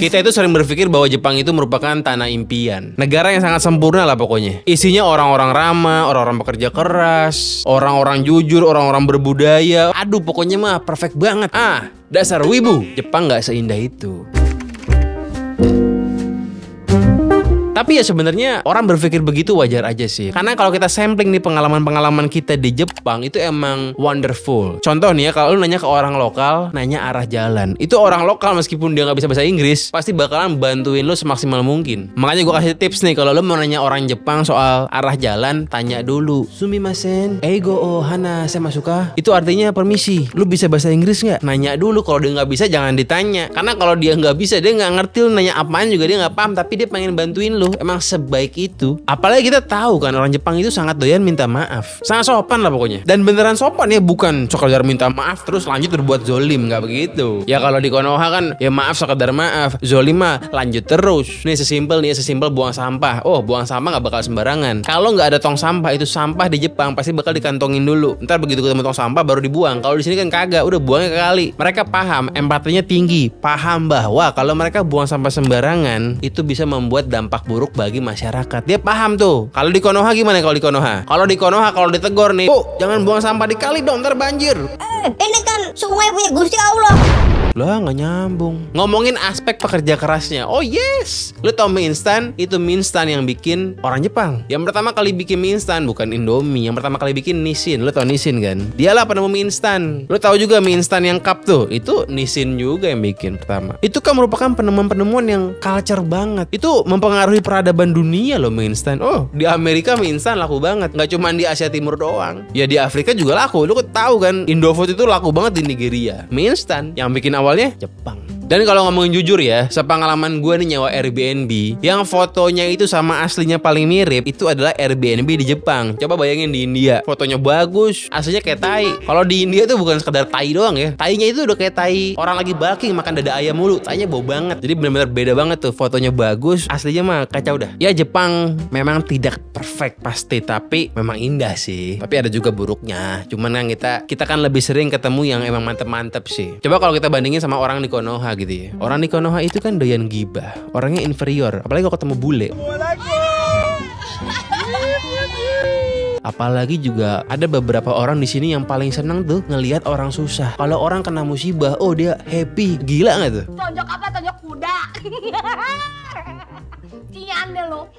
Kita itu sering berpikir bahwa Jepang itu merupakan tanah impian. Negara yang sangat sempurna lah pokoknya. Isinya orang-orang ramah, orang-orang pekerja keras, orang-orang jujur, orang-orang berbudaya. Aduh, pokoknya mah perfect banget. Dasar wibu. Jepang nggak seindah itu. Tapi ya sebenarnya orang berpikir begitu wajar aja sih. Karena kalau kita sampling nih pengalaman-pengalaman kita di Jepang itu emang wonderful. Contoh nih ya, kalau lu nanya ke orang lokal, nanya arah jalan. Itu orang lokal meskipun dia nggak bisa bahasa Inggris, pasti bakalan bantuin lu semaksimal mungkin. Makanya gue kasih tips nih, kalau lu mau nanya orang Jepang soal arah jalan, tanya dulu. Sumimasen, eigo o hana semasuka. Itu artinya permisi. Lu bisa bahasa Inggris nggak? Nanya dulu. Kalau dia nggak bisa jangan ditanya. Karena kalau dia nggak bisa, dia nggak ngerti lu nanya apaan juga dia nggak paham. Tapi dia pengen bantuin lu. Emang sebaik itu. Apalagi kita tahu kan orang Jepang itu sangat doyan minta maaf. Sangat sopan lah pokoknya. Dan beneran sopan ya, bukan sekedar minta maaf terus lanjut berbuat zolim, nggak begitu. Ya kalau di Konoha kan ya maaf sekedar maaf, zolim mah lanjut terus. Nih sesimpel buang sampah. Oh, buang sampah nggak bakal sembarangan. Kalau nggak ada tong sampah, itu sampah di Jepang pasti bakal dikantongin dulu. Ntar begitu ketemu tong sampah baru dibuang. Kalau di sini kan kagak, udah buangnya kali. Mereka paham, empatinya tinggi, paham bahwa kalau mereka buang sampah sembarangan itu bisa membuat dampak buruk bagi masyarakat. Dia paham tuh. Kalau di Konoha gimana kalau di Konoha? Kalau di Konoha kalau ditegor nih, jangan buang sampah di kali dong, ntar banjir. Ini kan sungai punya Gusti Allah. Lah nggak nyambung. Ngomongin aspek pekerja kerasnya. Oh yes. Lu tau mie instan? Itu mie instan yang bikin orang Jepang. Yang pertama kali bikin mie instan bukan Indomie. Yang pertama kali bikin Nissin. Lu tau Nissin kan? Dialah penemu mie instan. Lu tau juga mie instan yang cup tuh. Itu Nissin juga yang bikin pertama. Itu kan merupakan penemuan-penemuan yang culture banget. Itu mempengaruhi peradaban dunia loh mie instan. Oh, di Amerika mie instan laku banget. Nggak cuma di Asia Timur doang. Ya di Afrika juga laku. Lu tahu kan Indofood itu laku banget di Nigeria. Mie instan yang bikin awalnya Jepang. Dan kalau ngomongin jujur ya, sepengalaman gue nih nyewa Airbnb, yang fotonya itu sama aslinya paling mirip, itu adalah Airbnb di Jepang. Coba bayangin di India, fotonya bagus, aslinya kayak tai. Kalau di India tuh bukan sekedar tai doang ya, tainya itu udah kayak tai orang lagi bulking makan dada ayam mulu, tainya bau banget. Jadi benar-benar beda banget tuh, fotonya bagus, aslinya mah kacau dah. Ya Jepang memang tidak perfect pasti, tapi memang indah sih. Tapi ada juga buruknya. Cuman kan kita kan lebih sering ketemu yang emang mantep-mantep sih. Coba kalau kita bandingin sama orang di Konoha gitu ya. Orang di Konoha itu kan doyan gibah, orangnya inferior, apalagi kalau ketemu bule. Apalagi juga ada beberapa orang di sini yang paling seneng tuh ngelihat orang susah. Kalau orang kena musibah, oh dia happy, gila nggak tuh? Tonjok apa? Tonjok kuda.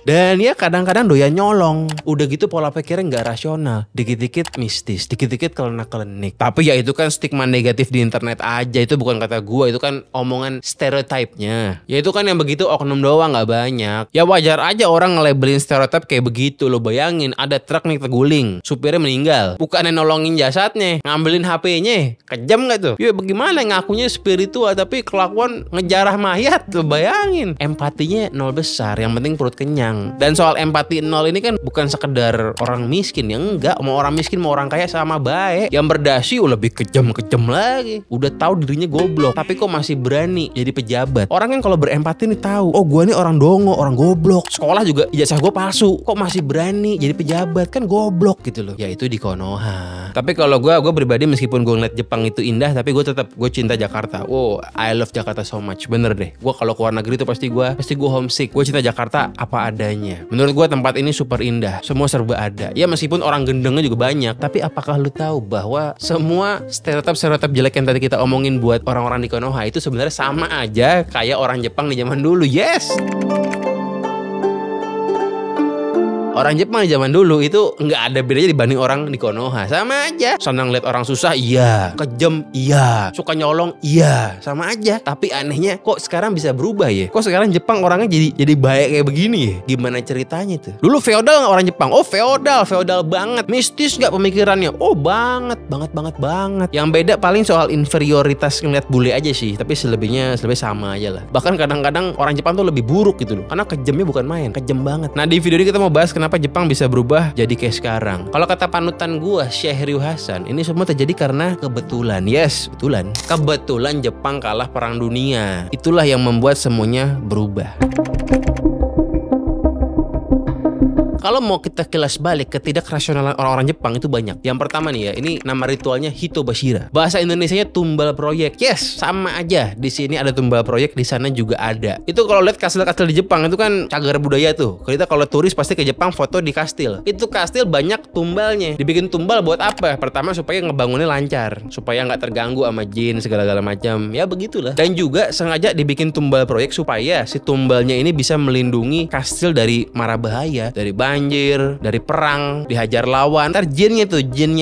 Dan ya kadang-kadang doyan nyolong. Udah gitu pola pikirnya nggak rasional, dikit-dikit mistis, dikit-dikit kelenak-kelenik. Tapi ya itu kan stigma negatif di internet aja. Itu bukan kata gua, itu kan omongan stereotipnya. Ya itu kan yang begitu oknum doang, nggak banyak. Ya wajar aja orang nge-labelin stereotip kayak begitu. Lo bayangin ada truk nih terguling, supirnya meninggal, bukannya nolongin jasadnya, ngambilin HP-nya. Kejam nggak tuh? Ya bagaimana ngakunya spiritual tapi kelakuan ngejarah mayat. Lo bayangin, empatinya nol besar. Yang penting perut kenyang. Dan soal empati nol ini kan bukan sekedar orang miskin, ya enggak. Mau orang miskin mau orang kaya sama baik. Yang berdasi lebih kejam-kejam lagi. Udah tahu dirinya goblok, tapi kok masih berani jadi pejabat. Orang kan kalau berempati nih tahu, oh gua nih orang dongo, orang goblok. Sekolah juga ijazah gua palsu, kok masih berani jadi pejabat, kan goblok gitu loh. Ya itu di Konoha. Tapi kalau gua pribadi meskipun gua ngeliat Jepang itu indah, tapi gua cinta Jakarta. Oh, I love Jakarta so much. Bener deh. Gua kalau keluar negeri tuh pasti gua homesick. Gua cinta Jakarta apa adanya. Menurut gue tempat ini super indah. Semua serba ada. Ya meskipun orang gendengnya juga banyak, tapi apakah lu tahu bahwa semua stereotip jelek yang tadi kita omongin buat orang-orang di Konoha itu sebenarnya sama aja kayak orang Jepang di zaman dulu. Yes. Orang Jepang di zaman dulu itu nggak ada bedanya dibanding orang di Konoha. Sama aja. Senang lihat orang susah, iya. Kejam, iya. Suka nyolong, iya. Sama aja. Tapi anehnya, kok sekarang bisa berubah ya? Kok sekarang Jepang orangnya jadi baik kayak begini ya? Gimana ceritanya tuh? Dulu feodal nggak orang Jepang? Oh feodal banget. Mistis nggak pemikirannya? Oh banget. Yang beda paling soal inferioritas ngeliat bule aja sih. Tapi selebihnya sama aja lah. Bahkan kadang-kadang orang Jepang tuh lebih buruk gitu loh. Karena kejamnya bukan main, kejam banget. Nah di video ini kita mau bahas kenapa Jepang bisa berubah jadi kayak sekarang. Kalau kata panutan gua, Syekh Ryu Hasan, ini semua terjadi karena kebetulan. Yes, betulan. Kebetulan Jepang kalah perang dunia. Itulah yang membuat semuanya berubah. Kalau mau kita kilas balik ketidakrasionalan orang-orang Jepang itu banyak. Yang pertama nih ya, ini nama ritualnya Hitobashira. Bahasa Indonesianya tumbal proyek. Yes, sama aja. Di sini ada tumbal proyek, di sana juga ada. Itu kalau lihat kastil-kastil di Jepang itu kan cagar budaya tuh. Kita kalau turis pasti ke Jepang foto di kastil. Itu kastil banyak tumbalnya. Dibikin tumbal buat apa? Pertama supaya ngebangunnya lancar, supaya nggak terganggu sama jin segala-gala macam. Ya begitulah. Dan juga sengaja dibikin tumbal proyek supaya si tumbalnya ini bisa melindungi kastil dari mara bahaya, dari banjir, dari perang, dihajar lawan. Ntar jinnya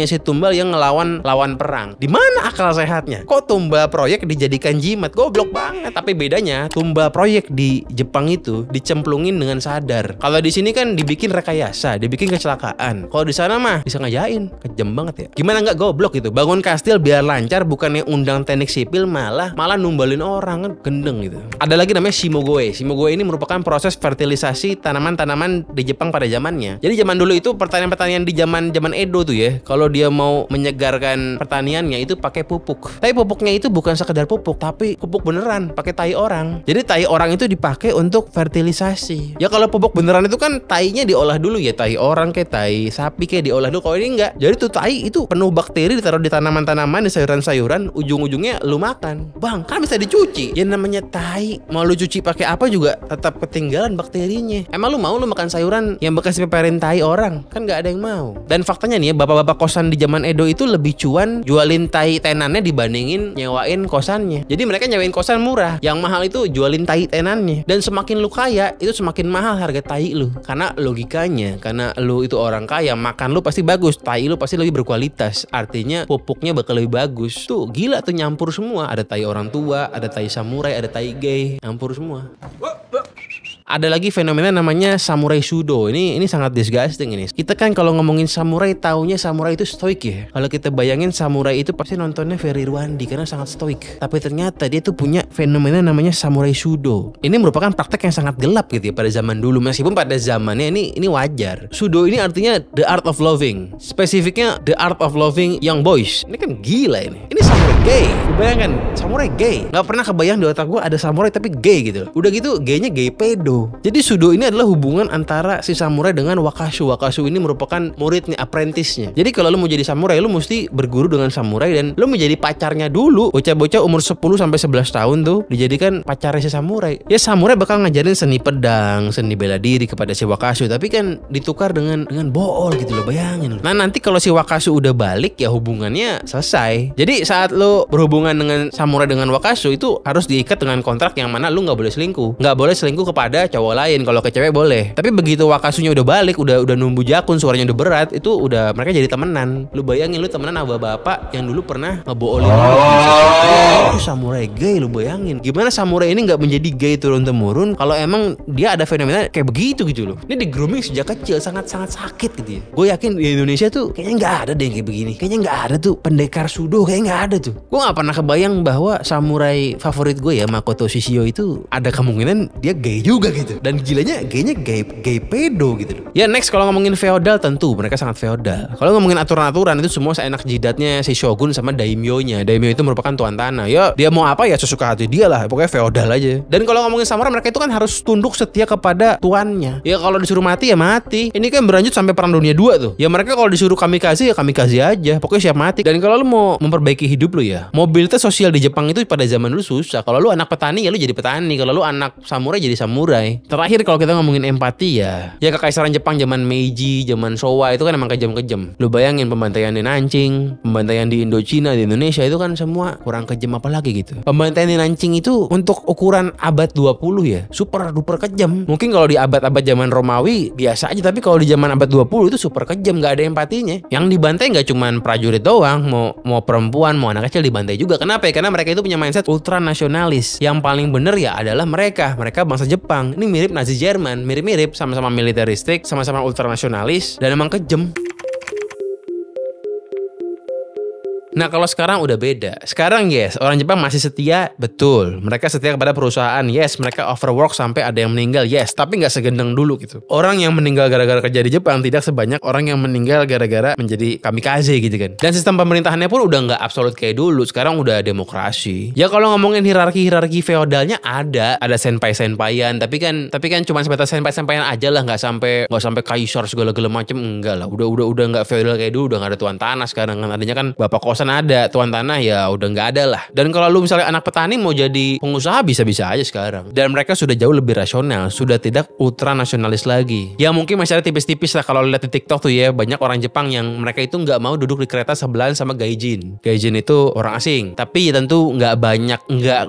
si tumbal yang ngelawan lawan perang. Di mana akal sehatnya? Kok tumbal proyek dijadikan jimat? Goblok banget. Tapi bedanya tumbal proyek di Jepang itu dicemplungin dengan sadar. Kalau di sini kan dibikin rekayasa, dibikin kecelakaan. Kalau di sana mah disengajain. Kejam banget ya. Gimana nggak goblok gitu? Bangun kastil biar lancar, bukannya undang teknik sipil malah numbalin orang kan gendeng gitu. Ada lagi namanya shimogoe. Shimogoe ini merupakan proses fertilisasi tanaman-tanaman di Jepang pada zamannya. Jadi zaman dulu itu pertanian-pertanian di zaman Edo tuh ya, kalau dia mau menyegarkan pertaniannya itu pakai pupuk. Tapi pupuknya itu bukan sekedar pupuk, tapi pupuk beneran, pakai tai orang. Jadi tai orang itu dipakai untuk fertilisasi. Ya kalau pupuk beneran itu kan tainya diolah dulu ya, tai orang kayak tai sapi kayak diolah dulu. Kalau ini enggak. Jadi tuh tai itu penuh bakteri, ditaruh di tanaman-tanaman, di sayuran-sayuran, ujung-ujungnya lu makan. Bang, kan bisa dicuci. Ya namanya tai, mau lu cuci pakai apa juga tetap ketinggalan bakterinya. Emang lu mau lu makan sayuran yang bekas dipeperin tai orang? Kan nggak ada yang mau. Dan faktanya nih ya, bapak-bapak kosan di zaman Edo itu lebih cuan jualin tai tenannya dibandingin nyewain kosannya. Jadi mereka nyewain kosan murah, yang mahal itu jualin tai tenannya. Dan semakin lu kaya, itu semakin mahal harga tai lu. Karena logikanya, karena lu itu orang kaya, makan lu pasti bagus, tai lu pasti lebih berkualitas. Artinya pupuknya bakal lebih bagus. Tuh gila tuh, nyampur semua. Ada tai orang tua, ada tai samurai, ada tai gay, nyampur semua. Ada lagi fenomena namanya samurai sudo. Ini sangat disgusting ini. Kita kan kalau ngomongin samurai taunya samurai itu stoik ya. Kalau kita bayangin samurai itu pasti nontonnya Ferry Ruandi karena sangat stoik. Tapi ternyata dia tuh punya fenomena namanya samurai sudo. Ini merupakan praktek yang sangat gelap gitu ya pada zaman dulu. Meskipun pada zamannya ini wajar. Sudo ini artinya the art of loving. Spesifiknya the art of loving young boys. Ini kan gila ini. Ini samurai gay. Bayangkan samurai gay. Gak pernah kebayang di otak gue ada samurai tapi gay gitu. Udah gitu gaynya gay pedo. Jadi sudo ini adalah hubungan antara si samurai dengan wakasu. Wakasu ini merupakan muridnya, apprentice-nya. Jadi kalau lu mau jadi samurai, lu mesti berguru dengan samurai dan lu menjadi pacarnya dulu. Bocah-bocah umur 10 sampai 11 tahun tuh dijadikan pacarnya si samurai. Ya samurai bakal ngajarin seni pedang, seni bela diri kepada si wakasu, tapi kan ditukar dengan bool gitu loh, bayangin. Nah, nanti kalau si wakasu udah balik ya hubungannya selesai. Jadi saat lu berhubungan dengan samurai dengan wakasu itu harus diikat dengan kontrak yang mana lu nggak boleh selingkuh. Nggak boleh selingkuh kepada cowok lain. Kalau ke cewek boleh. Tapi begitu wakasunya udah balik, udah numbu jakun, suaranya udah berat, itu udah mereka jadi temenan. Lu bayangin lu temenan sama bapak yang dulu pernah ngeboolin lu. Itu samurai gay, lu bayangin. Gimana samurai ini nggak menjadi gay turun temurun kalau emang dia ada fenomena kayak begitu gitu loh. Ini di grooming sejak kecil, sangat-sangat sakit gitu ya. Gue yakin di Indonesia tuh kayaknya nggak ada deh yang kayak begini. Kayaknya nggak ada tuh pendekar sudo, kayaknya nggak ada tuh. Gue nggak pernah kebayang bahwa samurai favorit gue ya, Makoto Shishio itu ada kemungkinan dia gay juga gitu. Dan gilanya gaynya gay pedo gitu. Ya next, kalau ngomongin feodal tentu mereka sangat feodal. Kalau ngomongin aturan-aturan itu semua seenak jidatnya si shogun sama daimyo-nya. Daimyo itu merupakan tuan tanah. Ya dia mau apa ya sesuka hati dia lah. Pokoknya feodal aja. Dan kalau ngomongin samurai, mereka itu kan harus tunduk setia kepada tuannya. Ya kalau disuruh mati ya mati. Ini kan berlanjut sampai perang dunia 2 tuh. Ya mereka kalau disuruh kamikaze ya kamikaze aja. Pokoknya siap mati. Dan kalau lu mau memperbaiki hidup lu ya, mobilitas sosial di Jepang itu pada zaman dulu susah. Kalau lu anak petani ya lu jadi petani. Kalau lu anak samurai jadi samurai. Terakhir kalau kita ngomongin empati ya kekaisaran Jepang zaman Meiji, zaman Showa itu kan emang kejam-kejam. Lu bayangin pembantaian di Nanjing, pembantaian di Indochina, di Indonesia itu kan semua kurang kejam apalagi gitu. Pembantaian di Nanjing itu untuk ukuran abad 20 ya super duper kejam. Mungkin kalau di abad-abad zaman Romawi biasa aja, tapi kalau di zaman abad 20 itu super kejam, nggak ada empatinya. Yang dibantai nggak cuman prajurit doang, mau perempuan, mau anak kecil dibantai juga. Kenapa ya? Karena mereka itu punya mindset ultra nasionalis. Yang paling bener ya adalah mereka bangsa Jepang. Ini mirip Nazi Jerman, mirip-mirip, sama-sama militeristik, sama-sama ultranasionalis, dan emang kejam. Nah kalau sekarang udah beda. Sekarang yes, orang Jepang masih setia, betul. Mereka setia kepada perusahaan, yes. Mereka overwork sampai ada yang meninggal, yes. Tapi nggak segendeng dulu gitu. Orang yang meninggal gara-gara kerja di Jepang tidak sebanyak orang yang meninggal gara-gara menjadi kamikaze gitu kan. Dan sistem pemerintahannya pun udah nggak absolut kayak dulu. Sekarang udah demokrasi. Ya kalau ngomongin hierarki feodalnya ada senpai-senpaian. Tapi kan cuma sebatas senpai-senpaian aja lah, nggak sampai kaisar segala macem, enggak lah. Udah nggak feodal kayak dulu, udah nggak ada tuan tanah sekarang kan. Adanya kan bapak kosan ada, tuan tanah ya udah nggak ada lah. Dan kalau lu misalnya anak petani mau jadi pengusaha bisa-bisa aja sekarang. Dan mereka sudah jauh lebih rasional, sudah tidak ultra nasionalis lagi. Ya mungkin masih ada tipis-tipis lah kalau lihat di TikTok tuh ya, banyak orang Jepang yang mereka itu nggak mau duduk di kereta sebelahan sama gaijin. Gaijin itu orang asing, tapi ya tentu nggak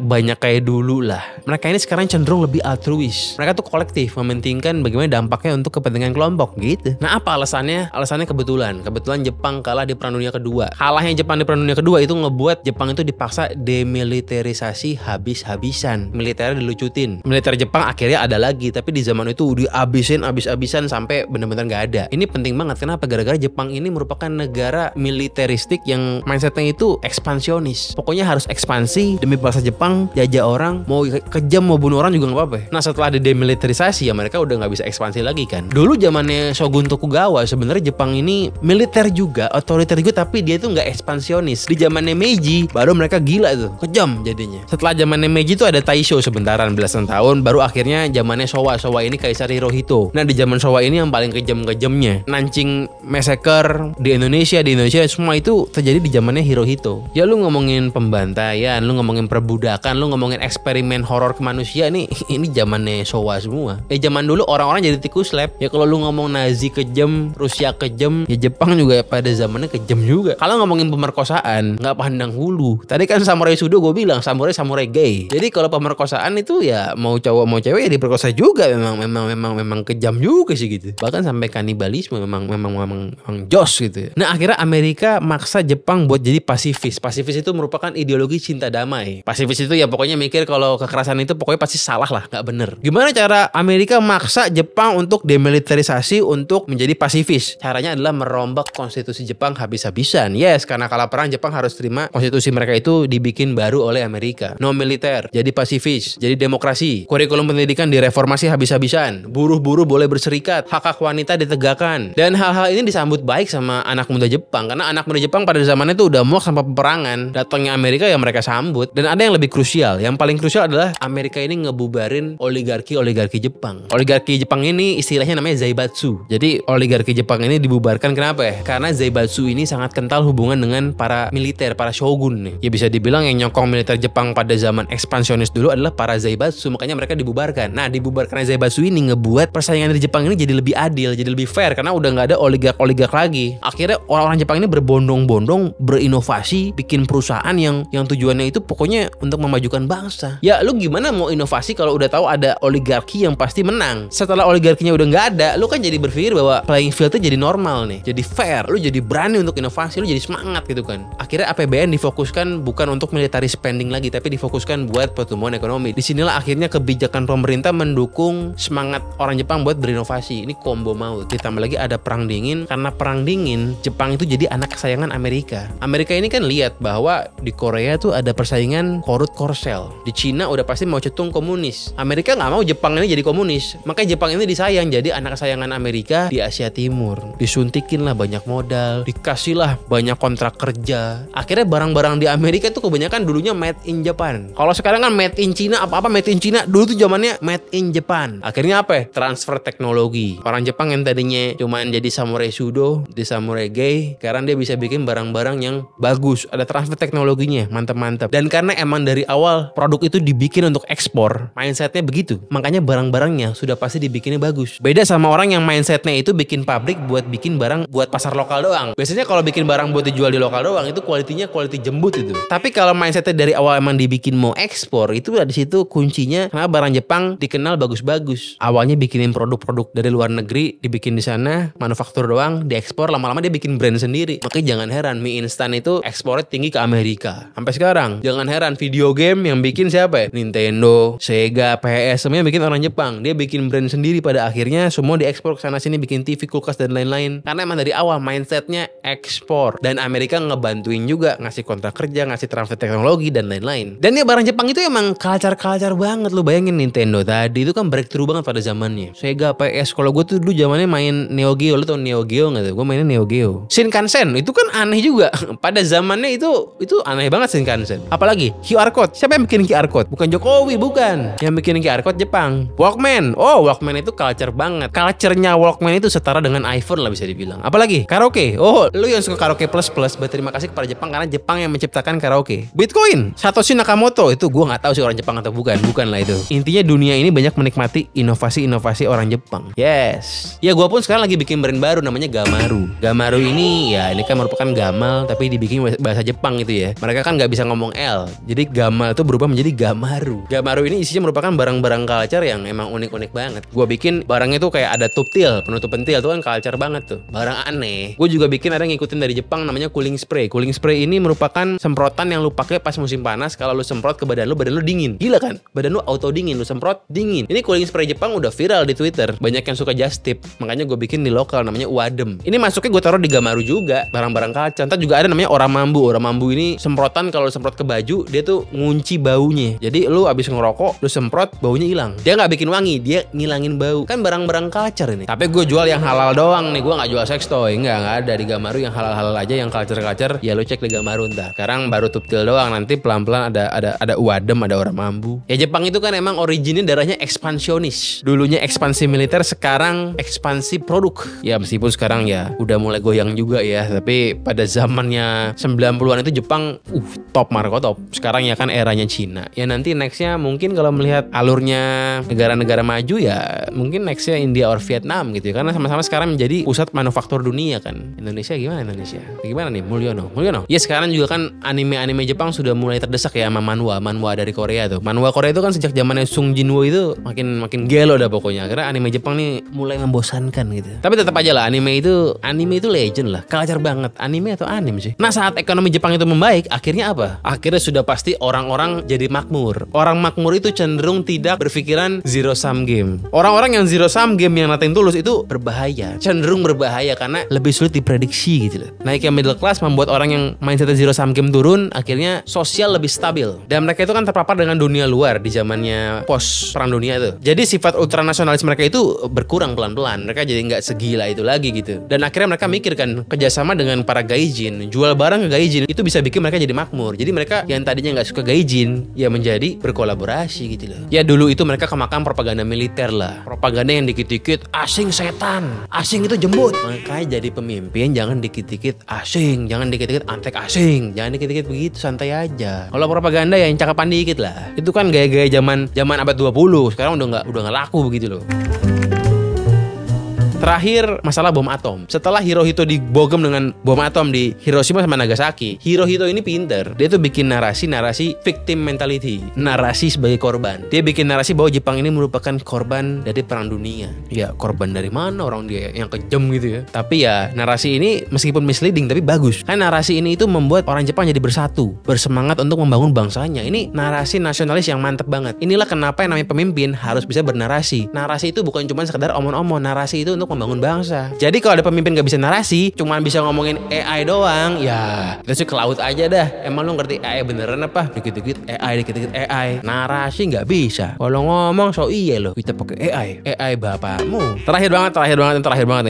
banyak kayak dulu lah. Mereka ini sekarang cenderung lebih altruis. Mereka tuh kolektif, mementingkan bagaimana dampaknya untuk kepentingan kelompok gitu. Nah apa alasannya? Alasannya kebetulan Jepang kalah di Perang Dunia Kedua. Kalahnya Jepang di Perang Dunia Kedua itu ngebuat Jepang itu dipaksa demilitarisasi habis-habisan. Militernya dilucutin. Militer Jepang akhirnya ada lagi, tapi di zaman itu habis-habisan sampai benar-benar nggak ada. Ini penting banget. Kenapa? Gara-gara Jepang ini merupakan negara militeristik yang mindsetnya itu ekspansionis. Pokoknya harus ekspansi demi bangsa Jepang, jajah orang, mau kejam mau bunuh orang juga nggak apa-apa. Nah setelah demilitarisasi ya mereka udah nggak bisa ekspansi lagi kan. Dulu zamannya Shogun Tokugawa sebenarnya Jepang ini militer juga, otoriter juga, tapi dia itu nggak ekspansionis. Di zamannya Meiji baru mereka gila tuh, kejam jadinya. Setelah zamannya Meiji itu ada Taisho sebentaran belasan tahun, baru akhirnya zamannya Showa ini Kaisar Hirohito. Nah di zaman Showa ini yang paling kejam-kejamnya Nanjing Massacre di Indonesia semua itu terjadi di zamannya Hirohito. Ya lu ngomongin pembantaian, lu ngomongin perbudakan, lu ngomongin eksperimen horor ke manusia, ini zamannya Showa semua. Zaman dulu orang-orang jadi tikus lab. Ya kalau lu ngomong Nazi kejam, Rusia kejam, ya Jepang juga pada zamannya kejam juga. Kalau ngomongin pemerkosaan nggak pandang hulu. Tadi kan samurai sudo gue bilang samurai gay. Jadi kalau pemerkosaan itu ya mau cowok mau cewek ya diperkosa juga. Memang kejam juga sih gitu. Bahkan sampai kanibalisme memang jos gitu. Nah akhirnya Amerika maksa Jepang buat jadi pasifis. Pasifis itu merupakan ideologi cinta damai. Pasifis itu ya pokoknya mikir kalau kekerasan itu pokoknya pasti salah lah, nggak bener. Gimana cara Amerika maksa Jepang untuk demilitarisasi untuk menjadi pasifis? Caranya adalah merombak konstitusi Jepang habis-habisan. Yes, karena kalah perang Jepang harus terima konstitusi mereka itu dibikin baru oleh Amerika. No militer, jadi pasifis, jadi demokrasi. Kurikulum pendidikan direformasi habis-habisan. Buruh-buruh boleh berserikat, hak-hak wanita ditegakkan. Dan hal-hal ini disambut baik sama anak muda Jepang, karena anak muda Jepang pada zamannya itu udah muak sama peperangan. Datangnya Amerika ya mereka sambut. Dan ada yang lebih krusial. Yang paling krusial adalah Amerika ini ngebubarin oligarki Jepang. Oligarki Jepang ini istilahnya namanya Zaibatsu. Jadi oligarki Jepang ini dibubarkan kenapa ya? Karena Zaibatsu ini sangat kental hubungan dengan para militer, para shogun nih. Ya bisa dibilang yang nyokong militer Jepang pada zaman ekspansionis dulu adalah para Zaibatsu, makanya mereka dibubarkan. Nah, dibubarkan Zaibatsu ini ngebuat persaingan di Jepang ini jadi lebih adil, jadi lebih fair karena udah nggak ada oligark lagi. Akhirnya orang-orang Jepang ini berbondong-bondong berinovasi, bikin perusahaan yang tujuannya itu pokoknya untuk memajukan bangsa. Ya lu gimana mau inovasi kalau udah tahu ada oligarki yang pasti menang? Setelah oligarkinya udah nggak ada, lu kan jadi berpikir bahwa playing fieldnya jadi normal nih, jadi fair, lu jadi berani untuk inovasi, lu jadi semangat gitu kan. Akhirnya APBN difokuskan bukan untuk military spending lagi, tapi difokuskan buat pertumbuhan ekonomi. Disinilah akhirnya kebijakan pemerintah mendukung semangat orang Jepang buat berinovasi. Ini combo maut. Ditambah lagi ada perang dingin. Karena perang dingin, Jepang itu jadi anak kesayangan Amerika. Amerika ini kan lihat bahwa di Korea tuh ada persaingan korut korsel. Di Cina udah pasti mau cetung komunis. Amerika nggak mau Jepang ini jadi komunis. Makanya Jepang ini disayang jadi anak kesayangan Amerika di Asia Timur. Disuntikin lah banyak modal, dikasih lah banyak kontrak kerja. Akhirnya barang-barang di Amerika tuh kebanyakan dulunya made in Japan. Kalau sekarang kan made in China, apa-apa made in China. Dulu tuh zamannya made in Japan. Akhirnya apa ya? Transfer teknologi. Orang Jepang yang tadinya cuman jadi samurai sudo, di samurai gay, sekarang dia bisa bikin barang-barang yang bagus. Ada transfer teknologinya, mantap-mantap. Dan karena emang dari awal produk itu dibikin untuk ekspor, mindsetnya begitu. Makanya barang-barangnya sudah pasti dibikinnya bagus. Beda sama orang yang mindsetnya itu bikin pabrik buat bikin barang buat pasar lokal doang. Biasanya kalau bikin barang buat dijual di lokal doang itu kualitinya kualiti jembut itu. Tapi kalau mindsetnya dari awal emang dibikin mau ekspor, itu di situ kuncinya. Karena barang Jepang dikenal bagus-bagus. Awalnya bikinin produk-produk dari luar negeri, dibikin di sana, manufaktur doang, diekspor, lama-lama dia bikin brand sendiri. Makanya jangan heran mie instan itu ekspornya tinggi ke Amerika. Sampai sekarang, jangan heran video game yang bikin siapa ya? Nintendo, Sega, PS, semuanya bikin orang Jepang. Dia bikin brand sendiri pada akhirnya semua diekspor ke sana sini, bikin TV, kulkas dan lain-lain. Karena emang dari awal mindsetnya ekspor. Dan Amerika ngebantuin juga, ngasih kontrak kerja, ngasih transfer teknologi dan lain-lain. Dan ya barang Jepang itu emang culture banget. Lu bayangin Nintendo tadi itu kan breakthrough banget pada zamannya. Sega, PS. Kalau gue tuh dulu zamannya main Neo Geo. Lu tau Neo Geo nggak tuh? Gue mainnya Neo Geo. Shinkansen itu kan aneh juga. Pada zamannya itu aneh banget Shinkansen. Apalagi QR code. Siapa yang bikin QR code? Bukan Jokowi, bukan. Yang bikin QR code Jepang. Walkman. Oh, Walkman itu culture banget. Culture-nya Walkman itu setara dengan iPhone lah bisa dibilang. Apalagi karaoke. Oh, lu yang suka karaoke plus berterima kasih kepada Jepang karena Jepang yang menciptakan karaoke. Bitcoin, Satoshi Nakamoto itu gue nggak tahu sih orang Jepang atau bukan lah itu. Intinya dunia ini banyak menikmati inovasi-inovasi orang Jepang. Yes. Ya gue pun sekarang lagi bikin brand baru namanya Gamaru. Gamaru ini ya ini kan merupakan gamal tapi dibikin bahasa Jepang gitu ya. Mereka kan nggak bisa ngomong L, jadi gamal itu berubah menjadi Gamaru. Gamaru ini isinya merupakan barang-barang culture yang emang unik-unik banget. Gue bikin barangnya tuh kayak ada tuptil, penutup pentil tuh kan culture banget tuh. Barang aneh. Gue juga bikin ada ngikutin dari Jepang namanya cooling spray. Cooling spray ini merupakan semprotan yang lu pakai pas musim panas. Kalau lu semprot ke badan lu dingin. Gila kan? Badan lu auto dingin, lu semprot dingin. Ini cooling spray Jepang udah viral di Twitter. Banyak yang suka just tip. Makanya gue bikin di lokal namanya Uadem. Ini masuknya gue taruh di Gamaru juga. Barang-barang kaca. Ntar juga ada namanya Oramambu. Oramambu ini semprotan kalau lu semprot ke baju, dia tuh ngunci baunya. Jadi lu abis ngerokok, lu semprot, baunya hilang. Dia nggak bikin wangi, dia ngilangin bau. Kan barang-barang culture ini. Tapi gue jual yang halal doang nih. Gue nggak jual sex toy. Nggak ada di Gamaru yang halal-halal aja, yang culture. Ya lu cek di Gamaru ntar. Sekarang baru tuptil doang. Nanti pelan-pelan ada Uadem, ada Oramambu. Ya Jepang itu kan emang originnya darahnya ekspansionis. Dulunya ekspansi militer, sekarang ekspansi produk. Ya meskipun sekarang ya udah mulai goyang juga ya. Tapi pada zamannya 90-an itu Jepang top Marco top. Sekarang ya kan eranya Cina. Ya nanti nextnya mungkin kalau melihat alurnya negara-negara maju ya mungkin nextnya India or Vietnam gitu ya. Karena sama-sama sekarang menjadi pusat manufaktur dunia kan. Indonesia gimana Indonesia? Gimana nih Mulyono? Ya sekarang juga kan anime Jepang sudah mulai terdesak ya sama manhwa dari Korea tuh. Manhwa Korea itu kan sejak zamannya Sung Jinwoo itu makin gelo dah pokoknya. Karena anime Jepang nih mulai membosankan gitu. Tapi tetap aja lah anime itu legend lah. Culture banget. Anime atau anime sih. Nah saat ekonomi Jepang itu membaik, akhirnya apa? Akhirnya sudah pasti orang-orang jadi makmur. Orang makmur itu cenderung tidak berpikiran zero sum game. Orang-orang yang zero sum game yang nothing tulus itu berbahaya. Cenderung berbahaya karena lebih sulit diprediksi gitu loh. Naiknya middle class membuat orang yang mindsetnya zero sum game turun, akhirnya sosial lebih stabil. Dan mereka itu kan terpapar dengan dunia luar di zamannya pos perang dunia itu. Jadi sifat ultranasionalis mereka itu berkurang pelan-pelan. Mereka jadi nggak segila itu lagi gitu. Dan akhirnya mereka mikir kan kerjasama dengan para gaijin, jual barang ke gaijin itu bisa bikin mereka jadi makmur. Jadi mereka yang tadinya nggak suka gaijin ya menjadi berkolaborasi gitu loh. Ya dulu itu mereka kemakan propaganda militer lah. Propaganda yang dikit-dikit asing setan, asing itu jembut. Makanya jadi pemimpin jangan dikit-dikit asing, jangan dikit-dikit antek asing, jangan dikit-dikit begitu, santai aja. Kalau propaganda ya yang cakapan dikit lah. Itu kan gaya-gaya zaman abad 20. Sekarang udah nggak laku begitu loh. Terakhir masalah bom atom. Setelah Hirohito dibogem dengan bom atom di Hiroshima sama Nagasaki, Hirohito ini pinter. Dia tuh bikin narasi victim mentality, narasi sebagai korban. Dia bikin narasi bahwa Jepang ini merupakan korban dari perang dunia. Ya korban dari mana orang dia yang kejam gitu ya. Tapi ya narasi ini meskipun misleading tapi bagus. Kan narasi ini itu membuat orang Jepang jadi bersatu, bersemangat untuk membangun bangsanya. Ini narasi nasionalis yang mantep banget. Inilah kenapa yang namanya pemimpin harus bisa bernarasi. Narasi itu bukan cuma sekedar omong-omong. Narasi itu untuk membangun bangsa. Jadi kalau ada pemimpin gak bisa narasi, cuma bisa ngomongin AI doang, ya itu sih ke laut aja dah. Emang lu ngerti AI beneran apa? Dikit-dikit AI. Narasi gak bisa. Kalau ngomong so iya loh, kita pakai AI bapakmu. Terakhir banget.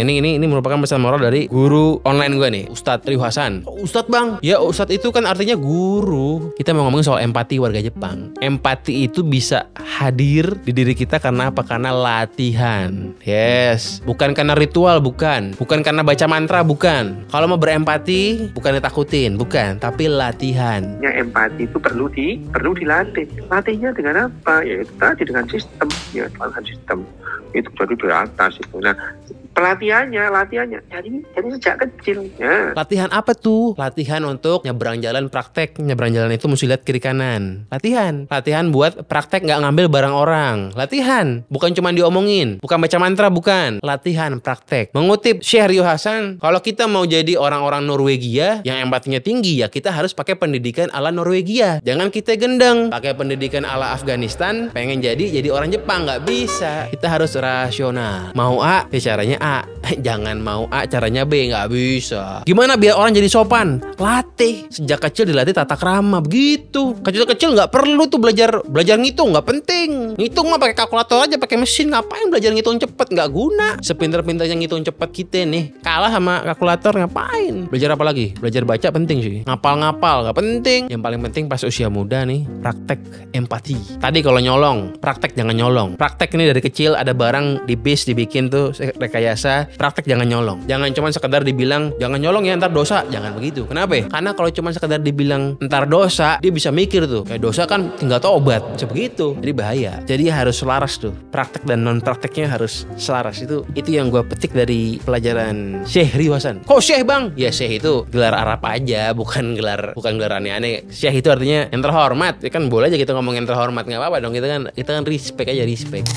Ini merupakan pesan moral dari guru online gue nih, Ustadz Ryu Hasan. Ustadz bang, ya Ustadz itu kan artinya guru. Kita mau ngomongin soal empati warga Jepang. Empati itu bisa hadir di diri kita karena apa? Karena latihan. Yes, bukan karena ritual, bukan karena baca mantra, bukan. Kalau mau berempati bukan ditakutin, bukan, tapi latihan. Yang empati itu perlu dilatih. Latihnya dengan apa? Ya itu tadi dengan sistem, ya dengan sistem. Itu jadi dari atas itu. Nah, pelatihannya jadi sejak kecil ya. Latihan apa tuh? Latihan untuk nyebrang jalan praktek. Nyebrang jalan itu mesti lihat kiri kanan. Latihan buat praktek nggak ngambil barang orang. Latihan bukan cuma diomongin, bukan baca mantra, bukan. Latihan praktek. Mengutip Syekh Ryu Hasan, kalau kita mau jadi orang-orang Norwegia yang empatinya tinggi ya kita harus pakai pendidikan ala Norwegia. Jangan kita gendeng pakai pendidikan ala Afghanistan pengen jadi orang Jepang, nggak bisa. Kita harus rasional. Mau A, ya caranya A, jangan mau A caranya B, nggak bisa. Gimana biar orang jadi sopan? Latih. Sejak kecil dilatih tata krama, begitu. Kecil-kecil nggak perlu tuh belajar ngitung, nggak penting. Ngitung mah pakai kalkulator aja, pakai mesin. Ngapain belajar ngitung cepet? Nggak guna. Sepinter-pinternya ngitung cepet kita nih, kalah sama kalkulator. Ngapain? Belajar apa lagi? Belajar baca penting sih. Ngapal-ngapal nggak penting. Yang paling penting pas usia muda nih, praktek empati. Tadi kalau nyolong, praktek jangan nyolong. Praktek ini dari kecil, ada barang di bis dibikin tuh rekayasa. Praktek jangan nyolong. Jangan cuma sekedar dibilang jangan nyolong ya ntar dosa. Jangan begitu. Kenapa? Karena kalau cuma sekedar dibilang ntar dosa, dia bisa mikir tuh kayak dosa kan tinggal tobat. Bisa begitu. Jadi bahaya. Jadi harus selaras tuh. Praktek dan non prakteknya harus selaras. Itu yang gue petik dari pelajaran Syekh Riwasan. Kok Syekh bang? Ya Syekh itu gelar Arab aja, bukan gelar aneh-aneh. Syekh itu artinya yang terhormat. Ya kan boleh aja kita ngomong yang terhormat, nggak apa-apa dong. Kita kan respect aja, respect.